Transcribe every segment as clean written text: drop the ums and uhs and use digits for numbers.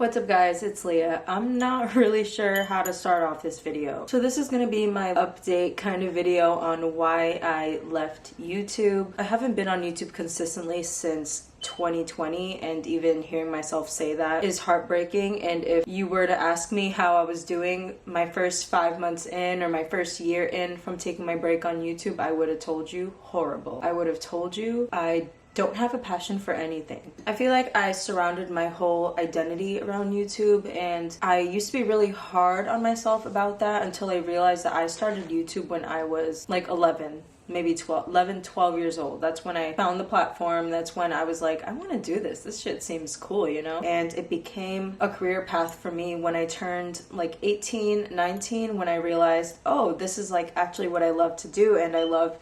What's up guys, it's Leah. I'm not really sure how to start off this video. So this is going to be my update kind of video on why I left YouTube. I haven't been on YouTube consistently since 2020, and even hearing myself say that is heartbreaking. And if you were to ask me how I was doing my first 5 months in or my first year in from taking my break on YouTube, I would have told you horrible. I would have told you I don't have a passion for anything. I feel like I surrounded my whole identity around YouTube, and I used to be really hard on myself about that until I realized that I started YouTube when I was like 11, maybe 12 years old. That's when I found the platform. That's when I was like, I want to do this. This shit seems cool, you know? And it became a career path for me when I turned like 18, 19, when I realized, oh, this is like actually what I love to do, and I love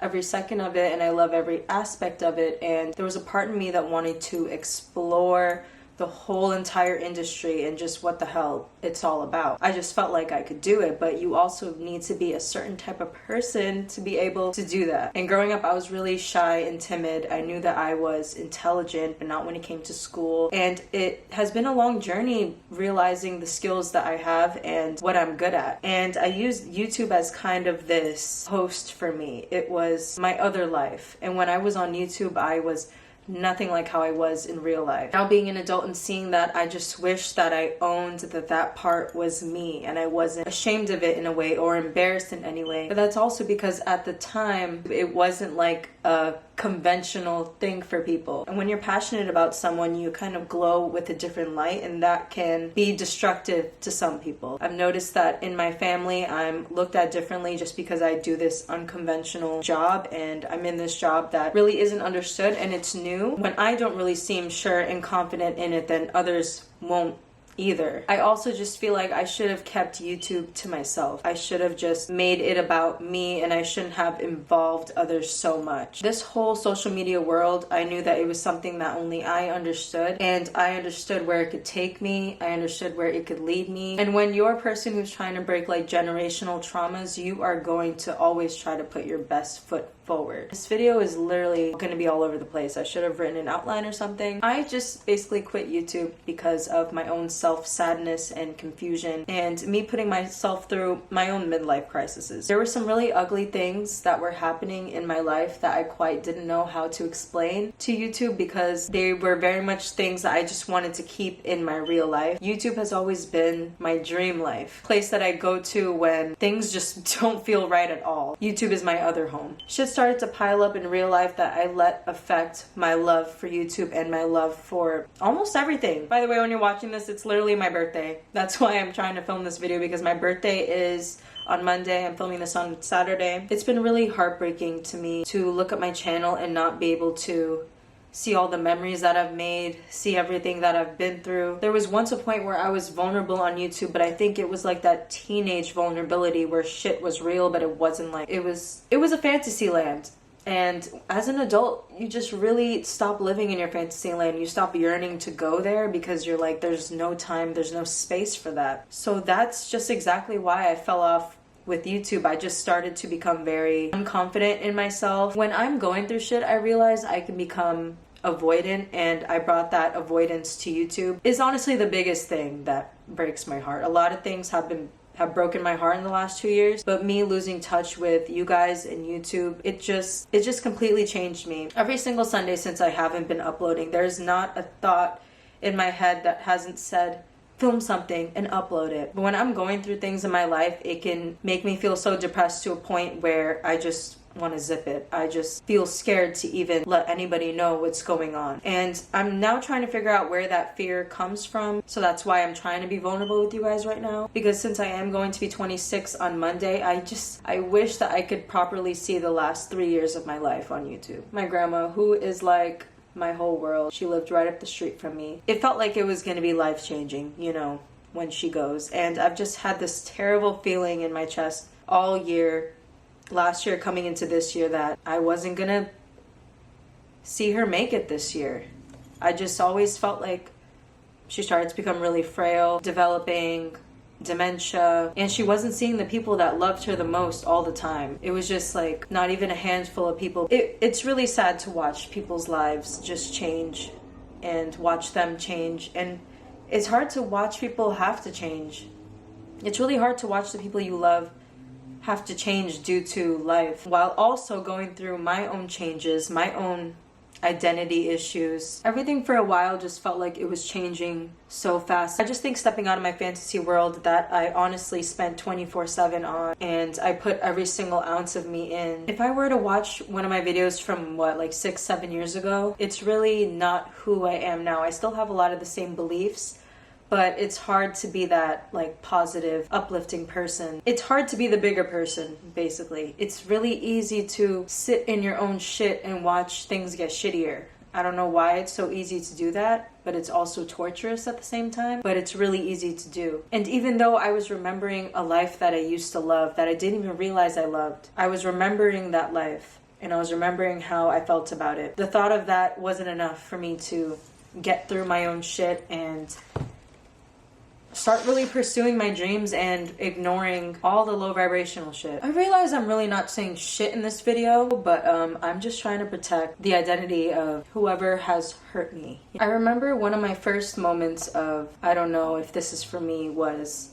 every second of it, and I love every aspect of it. And there was a part in me that wanted to explore the whole entire industry and just what the hell it's all about. I just felt like I could do it, but you also need to be a certain type of person to be able to do that. And growing up, I was really shy and timid. I knew that I was intelligent, but not when it came to school. And it has been a long journey realizing the skills that I have and what I'm good at. And I used YouTube as kind of this host for me. It was my other life. And when I was on YouTube, I was nothing like how I was in real life. Now being an adult and seeing that, I just wish that I owned that part was me and I wasn't ashamed of it in a way or embarrassed in any way. But that's also because at the time it wasn't like a conventional thing for people. And when you're passionate about someone, you kind of glow with a different light, and that can be destructive to some people. I've noticed that in my family, I'm looked at differently just because I do this unconventional job, and I'm in this job that really isn't understood and it's new. When I don't really seem sure and confident in it, then others won't either. I also just feel like I should have kept YouTube to myself. I should have just made it about me, and I shouldn't have involved others so much. This whole social media world, I knew that it was something that only I understood, and I understood where it could take me. I understood where it could lead me. And when you're a person who's trying to break like generational traumas, you are going to always try to put your best foot forward. This video is literally going to be all over the place. I should have written an outline or something. I just basically quit YouTube because of my own self-sadness and confusion, and me putting myself through my own midlife crises. There were some really ugly things that were happening in my life that I quite didn't know how to explain to YouTube because they were very much things that I just wanted to keep in my real life. YouTube has always been my dream life, place that I go to when things just don't feel right at all. YouTube is my other home. Shit started to pile up in real life that I let affect my love for YouTube and my love for almost everything. By the way, when you're watching this, it's literally my birthday. That's why I'm trying to film this video, because my birthday is on Monday. I'm filming this on Saturday. It's been really heartbreaking to me to look at my channel and not be able to see all the memories that I've made, see everything that I've been through. There was once a point where I was vulnerable on YouTube, but I think it was like that teenage vulnerability where shit was real, but it wasn't. Like it was a fantasy land. And as an adult, you just really stop living in your fantasy land. You stop yearning to go there because you're like, there's no time, there's no space for that. So that's just exactly why I fell off with YouTube. I just started to become very unconfident in myself. When I'm going through shit, I realize I can become avoidant, and I brought that avoidance to YouTube. It's honestly the biggest thing that breaks my heart. A lot of things have broken my heart in the last 2 years, but me losing touch with you guys and YouTube, it just completely changed me. Every single Sunday since I haven't been uploading, there's not a thought in my head that hasn't said film something and upload it. But when I'm going through things in my life, it can make me feel so depressed to a point where I just want to zip it. I just feel scared to even let anybody know what's going on. And I'm now trying to figure out where that fear comes from. So that's why I'm trying to be vulnerable with you guys right now. Because since I am going to be 26 on Monday, I wish that I could properly see the last 3 years of my life on YouTube. My grandma, who is like my whole world, she lived right up the street from me. It felt like it was going to be life-changing, you know, when she goes. And I've just had this terrible feeling in my chest all year, last year coming into this year, that I wasn't gonna see her make it this year. I just always felt like she started to become really frail, developing dementia, and she wasn't seeing the people that loved her the most all the time. It was just like not even a handful of people. It's really sad to watch people's lives just change and watch them change, and It's hard to watch people have to change. It's really hard to watch the people you love have to change due to life, while also going through my own changes, my own identity issues. Everything for a while just felt like it was changing so fast. I just think stepping out of my fantasy world that I honestly spent 24/7 on, and I put every single ounce of me in. If I were to watch one of my videos from like 6-7 years ago, it's really not who I am now. I still have a lot of the same beliefs, but it's hard to be that like positive, uplifting person. It's hard to be the bigger person, basically. It's really easy to sit in your own shit and watch things get shittier. I don't know why it's so easy to do that, but it's also torturous at the same time, but it's really easy to do. And even though I was remembering a life that I used to love, that I didn't even realize I loved, I was remembering that life, and I was remembering how I felt about it. The thought of that wasn't enough for me to get through my own shit and start really pursuing my dreams and ignoring all the low vibrational shit. I realize I'm really not saying shit in this video, but I'm just trying to protect the identity of whoever has hurt me. I remember one of my first moments of, I don't know if this is for me, was,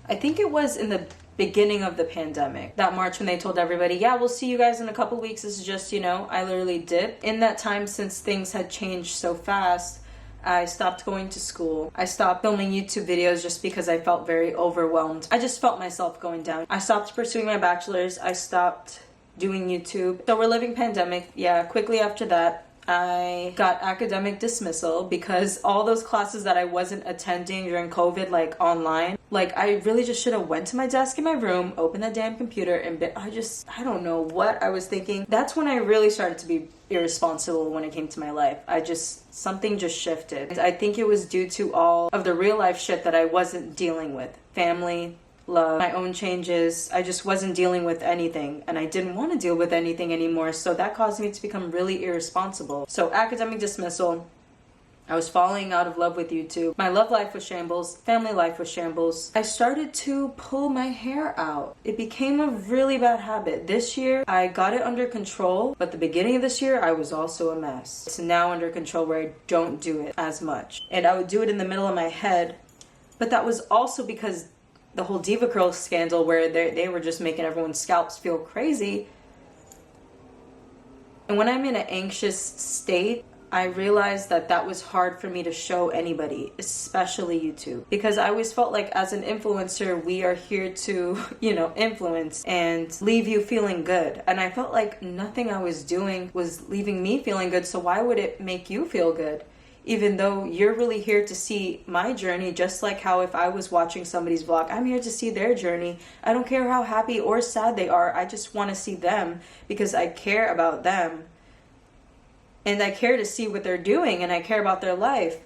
I think it was in the beginning of the pandemic. That March when they told everybody, yeah, we'll see you guys in a couple weeks. This is just, I literally dipped. In that time, since things had changed so fast, I stopped going to school. I stopped filming YouTube videos just because I felt very overwhelmed. I just felt myself going down. I stopped pursuing my bachelor's. I stopped doing YouTube. So we're living pandemic. Yeah, quickly after that, I got academic dismissal because all those classes that I wasn't attending during COVID, like online, like I really just should have went to my desk in my room, opened that damn computer, and I don't know what I was thinking. That's when I really started to be irresponsible when it came to my life. Something just shifted. I think it was due to all of the real life shit that I wasn't dealing with. Family, love, my own changes. I just wasn't dealing with anything, and I didn't want to deal with anything anymore, so that caused me to become really irresponsible. So academic dismissal, I was falling out of love with YouTube. My love life was shambles, family life was shambles. I started to pull my hair out. It became a really bad habit. This year, I got it under control, but the beginning of this year, I was also a mess. It's now under control where I don't do it as much. And I would do it in the middle of my head, but that was also because the whole Diva Curl scandal where they were just making everyone's scalps feel crazy. And when I'm in an anxious state, I realized that that was hard for me to show anybody, especially YouTube. Because I always felt like as an influencer, we are here to, influence and leave you feeling good. And I felt like nothing I was doing was leaving me feeling good, so why would it make you feel good? Even though you're really here to see my journey, just like how if I was watching somebody's vlog, I'm here to see their journey. I don't care how happy or sad they are. I just want to see them because I care about them. And I care to see what they're doing, and I care about their life.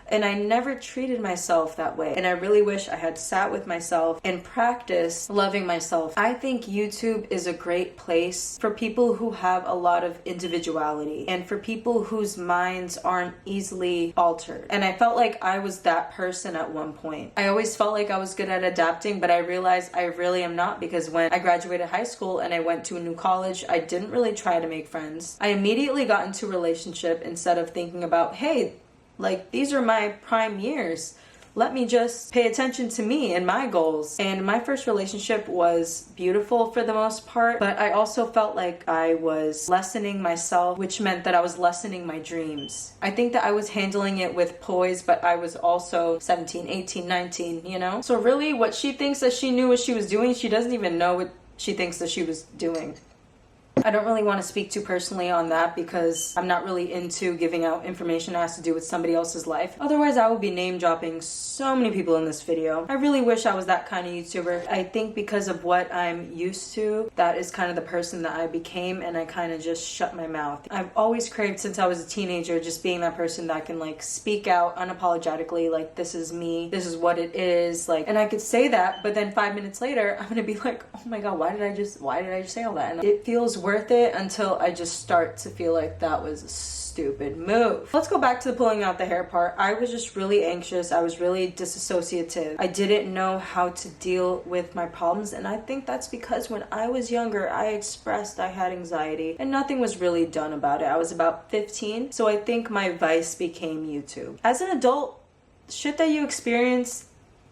And I never treated myself that way. And I really wish I had sat with myself and practiced loving myself. I think YouTube is a great place for people who have a lot of individuality and for people whose minds aren't easily altered. And I felt like I was that person at one point. I always felt like I was good at adapting, but I realized I really am not, because when I graduated high school and I went to a new college, I didn't really try to make friends. I immediately got into a relationship instead of thinking about, hey, like, these are my prime years. Let me just pay attention to me and my goals. And my first relationship was beautiful for the most part, but I also felt like I was lessening myself, which meant that I was lessening my dreams. I think that I was handling it with poise, but I was also 17, 18, 19, So really what she thinks that she knew what she was doing, she doesn't even know what she thinks that she was doing. I don't really want to speak too personally on that because I'm not really into giving out information that has to do with somebody else's life. Otherwise, I would be name dropping so many people in this video. I really wish I was that kind of YouTuber. I think because of what I'm used to, that is kind of the person that I became, and I kind of just shut my mouth. I've always craved since I was a teenager just being that person that can like speak out unapologetically, like this is me, this is what it is, like, and I could say that, but then 5 minutes later, I'm gonna be like, oh my god, why did I just say all that? And it feels worth it until I just start to feel like that was a stupid move. Let's go back to the pulling out the hair part. I was just really anxious. I was really disassociative. I didn't know how to deal with my problems, and I think that's because when I was younger, I expressed I had anxiety and nothing was really done about it. I was about 15, so I think my vice became YouTube. As an adult, shit that you experience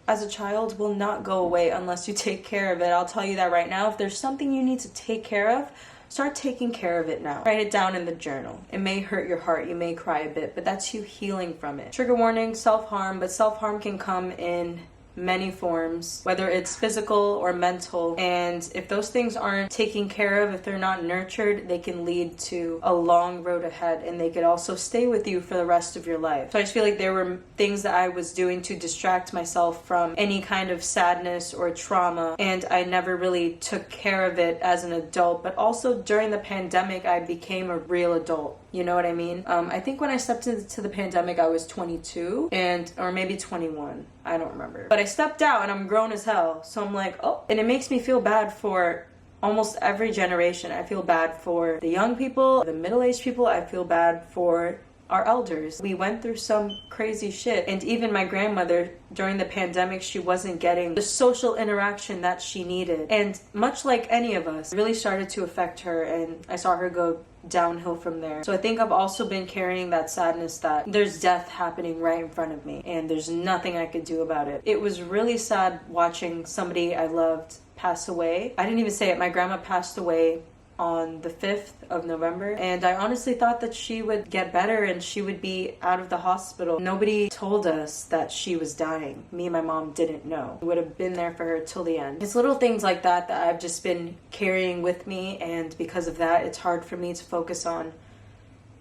as a child will not go away unless you take care of it. I'll tell you that right now. If there's something you need to take care of, start taking care of it now. Write it down in the journal. It may hurt your heart, you may cry a bit, but that's you healing from it. Trigger warning, self-harm, but self-harm can come in many forms, whether it's physical or mental, and if those things aren't taken care of, if they're not nurtured, they can lead to a long road ahead, and they could also stay with you for the rest of your life. So I just feel like there were things that I was doing to distract myself from any kind of sadness or trauma, and I never really took care of it as an adult. But also during the pandemic, I became a real adult. You know what I mean? I think when I stepped into the pandemic, I was 22 or maybe 21. I don't remember. But I stepped out and I'm grown as hell. So I'm like, oh, and it makes me feel bad for almost every generation. I feel bad for the young people, the middle-aged people. I feel bad for our elders. We went through some crazy shit. And even my grandmother, during the pandemic, she wasn't getting the social interaction that she needed. And much like any of us, it really started to affect her, and I saw her go downhill from there. So I think I've also been carrying that sadness that there's death happening right in front of me and there's nothing I could do about it. It was really sad watching somebody I loved pass away. I didn't even say it. My grandma passed away on the 5th of November, and I honestly thought that she would get better and she would be out of the hospital. Nobody told us that she was dying. Me and my mom didn't know. We would have been there for her till the end. It's little things like that that I've just been carrying with me, and because of that, it's hard for me to focus on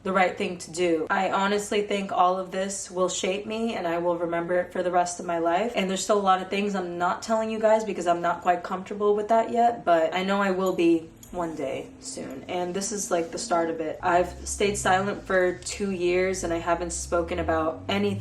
the right thing to do. I honestly think all of this will shape me and I will remember it for the rest of my life. And there's still a lot of things I'm not telling you guys because I'm not quite comfortable with that yet, but I know I will be one day soon, and this is like the start of it. I've stayed silent for 2 years and I haven't spoken about any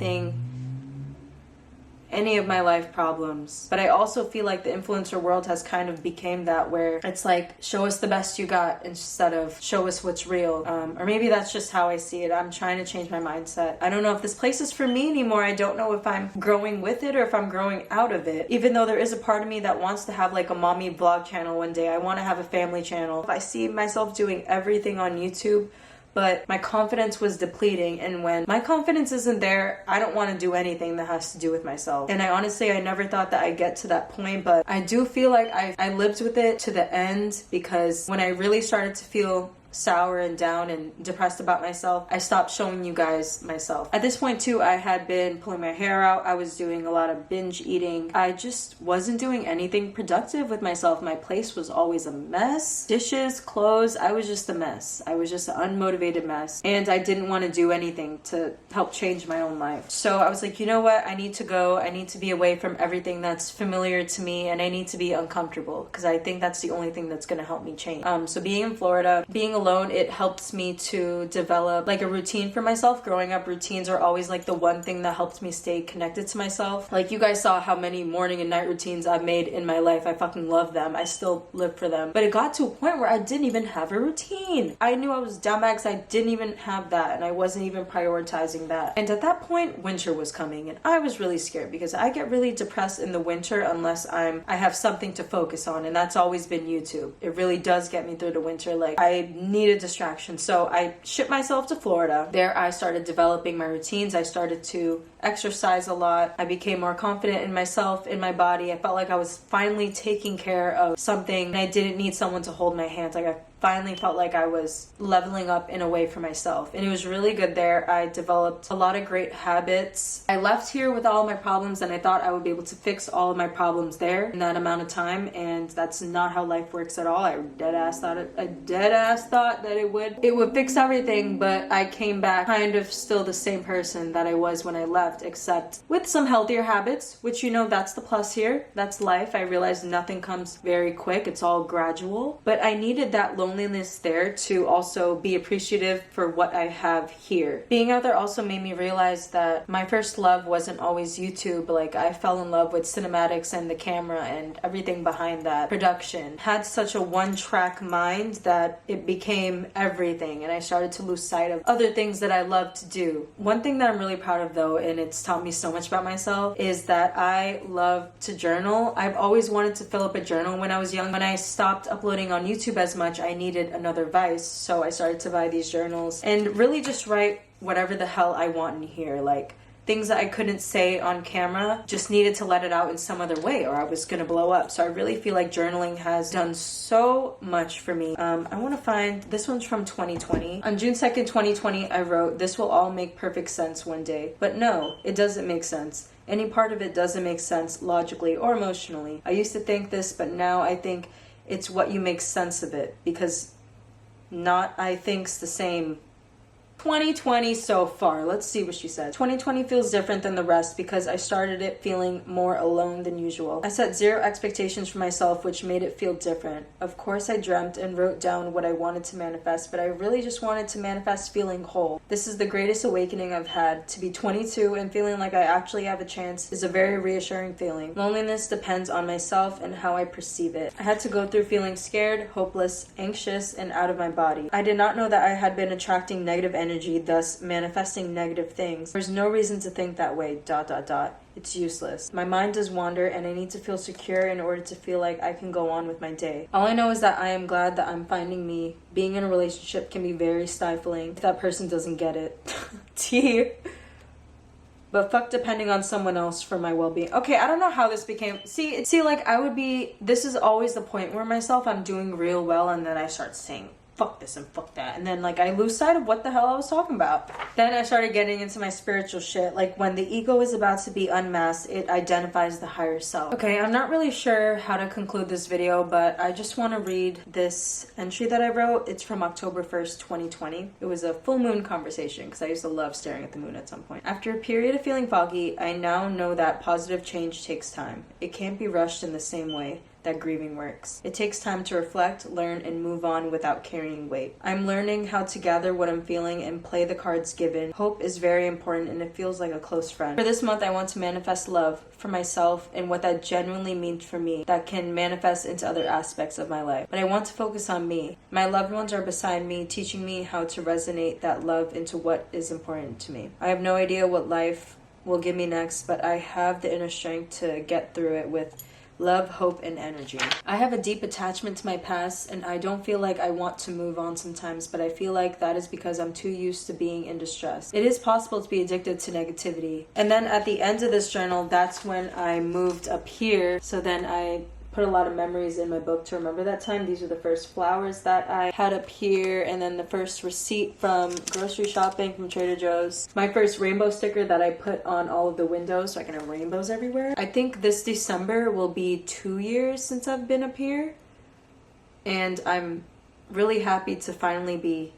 of my life problems, but I also feel like the influencer world has kind of became that, where it's like, show us the best you got instead of show us what's real. Or maybe that's just how I see it. I'm trying to change my mindset. I don't know if this place is for me anymore. I don't know if I'm growing with it or if I'm growing out of it, even though there is a part of me that wants to have like a mommy vlog channel one day. I want to have a family channel. I see myself doing everything on YouTube, but my confidence was depleting, and when my confidence isn't there, I don't want to do anything that has to do with myself. And I never thought that I'd get to that point, but I do feel like I lived with it to the end, because when I really started to feel sour and down and depressed about myself, I stopped showing you guys myself. At this point too, I had been pulling my hair out. I was doing a lot of binge eating. I just wasn't doing anything productive with myself. My place was always a mess. Dishes, clothes, I was just a mess. I was just an unmotivated mess, and I didn't want to do anything to help change my own life. So I was like, you know what? I need to go. I need to be away from everything that's familiar to me, and I need to be uncomfortable, because I think that's the only thing that's going to help me change. So being in Florida, being alone, it helps me to develop like a routine for myself. Growing up, routines are always like the one thing that helps me stay connected to myself. Like, you guys saw how many morning and night routines I've made in my life. I fucking love them. I still live for them. But it got to a point where I didn't even have a routine. I knew I was down bad because I didn't even have that, and I wasn't even prioritizing that. And at that point, winter was coming, and I was really scared because I get really depressed in the winter unless I have something to focus on, and that's always been YouTube. It really does get me through the winter. Like, I need a distraction. So I shipped myself to Florida. There I started developing my routines. I started to exercise a lot. I became more confident in myself, in my body. I felt like I was finally taking care of something, and I didn't need someone to hold my hand. Like, I finally felt like I was leveling up in a way for myself, and it was really good there. I developed a lot of great habits. I left here with all my problems, and I thought I would be able to fix all of my problems there in that amount of time, and that's not how life works at all. I dead ass thought that it would fix everything, but I came back kind of still the same person that I was when I left, except with some healthier habits, which, you know, that's the plus here. That's life. I realized nothing comes very quick. It's all gradual, but I needed that loneliness there to also be appreciative for what I have here. Being out there also made me realize that my first love wasn't always YouTube. Like, I fell in love with cinematics and the camera and everything behind that. Production had such a one-track mind that it became everything, and I started to lose sight of other things that I love to do. One thing that I'm really proud of, though, and it's taught me so much about myself, is that I love to journal. I've always wanted to fill up a journal when I was young. When I stopped uploading on YouTube as much, I needed another vice, so I started to buy these journals and really just write whatever the hell I want in here. Like, things that I couldn't say on camera, just needed to let it out in some other way or I was gonna blow up. So I really feel like journaling has done so much for me. I want to find, this one's from 2020. On June 2nd, 2020, I wrote, "This will all make perfect sense one day." But no, it doesn't make sense. Any part of it doesn't make sense logically or emotionally. I used to think this, but now I think it's what you make sense of it, because not I think's the same. 2020 so far. Let's see what she said. 2020 feels different than the rest because I started it feeling more alone than usual. I set zero expectations for myself, which made it feel different. Of course, I dreamt and wrote down what I wanted to manifest, but I really just wanted to manifest feeling whole. This is the greatest awakening I've had. To be 22 and feeling like I actually have a chance is a very reassuring feeling. Loneliness depends on myself and how I perceive it. I had to go through feeling scared, hopeless, anxious, and out of my body. I did not know that I had been attracting negative energy, thus manifesting negative things. There's no reason to think that way, ... It's useless. My mind does wander and I need to feel secure in order to feel like I can go on with my day. All I know is that I am glad that I'm finding me. Being in a relationship can be very stifling if that person doesn't get it. T. But fuck depending on someone else for my well-being. Okay, I don't know how this became... See, like I would be... This is always the point where myself, I'm doing real well and then I start saying fuck this and fuck that, and then like I lose sight of what the hell I was talking about. Then I started getting into my spiritual shit. Like when the ego is about to be unmasked, it identifies the higher self. Okay, I'm not really sure how to conclude this video, but I just want to read this entry that I wrote. It's from October 1st, 2020. It was a full moon conversation because I used to love staring at the moon at some point. After a period of feeling foggy, I now know that positive change takes time. It can't be rushed in the same way that grieving works. It takes time to reflect, learn, and move on without carrying weight. I'm learning how to gather what I'm feeling and play the cards given. Hope is very important and it feels like a close friend. For this month, I want to manifest love for myself and what that genuinely means for me that can manifest into other aspects of my life. But I want to focus on me. My loved ones are beside me, teaching me how to resonate that love into what is important to me. I have no idea what life will give me next, but I have the inner strength to get through it with love, hope, and energy. I have a deep attachment to my past and I don't feel like I want to move on sometimes, but I feel like that is because I'm too used to being in distress. It is possible to be addicted to negativity. And then at the end of this journal, that's when I moved up here. So then I put a lot of memories in my book to remember that time. These are the first flowers that I had up here, and then the first receipt from grocery shopping from Trader Joe's. My first rainbow sticker that I put on all of the windows so I can have rainbows everywhere. I think this December will be 2 years since I've been up here, and I'm really happy to finally be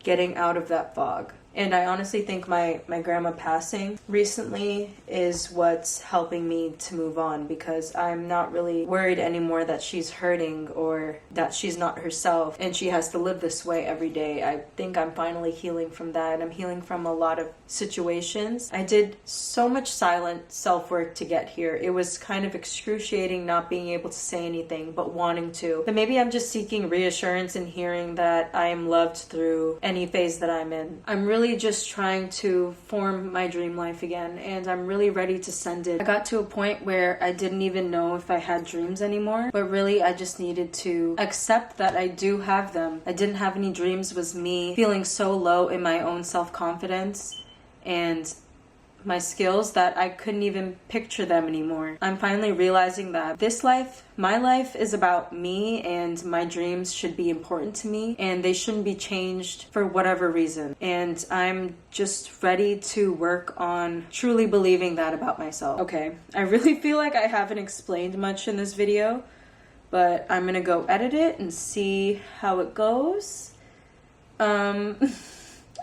getting out of that fog. And I honestly think my grandma passing recently is what's helping me to move on, because I'm not really worried anymore that she's hurting or that she's not herself and she has to live this way every day. I think I'm finally healing from that. I'm healing from a lot of situations. I did so much silent self-work to get here. It was kind of excruciating not being able to say anything but wanting to. But maybe I'm just seeking reassurance and hearing that I am loved through any phase that I'm in. I'm really just trying to form my dream life again, and I'm really ready to send it. I got to a point where I didn't even know if I had dreams anymore, but really I just needed to accept that I do have them. I didn't have any dreams was me feeling so low in my own self-confidence and my skills that I couldn't even picture them anymore. I'm finally realizing that this life, my life, is about me, and my dreams should be important to me and they shouldn't be changed for whatever reason. And I'm just ready to work on truly believing that about myself. Okay, I really feel like I haven't explained much in this video, but I'm gonna go edit it and see how it goes.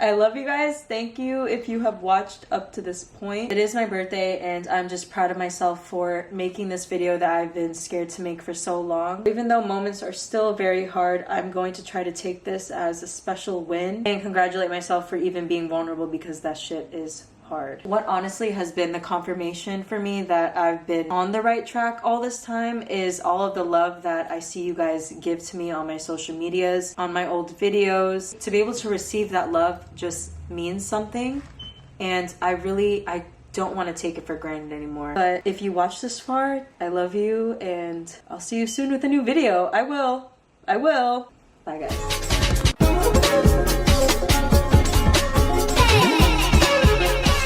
I love you guys. Thank you if you have watched up to this point. It is my birthday and I'm just proud of myself for making this video that I've been scared to make for so long. Even though moments are still very hard, I'm going to try to take this as a special win and congratulate myself for even being vulnerable, because that shit is hard. What honestly has been the confirmation for me that I've been on the right track all this time is all of the love that I see you guys give to me on my social medias, on my old videos. To be able to receive that love just means something, and I don't want to take it for granted anymore. But if you watch this far, I love you, and I'll see you soon with a new video. I will. Bye guys.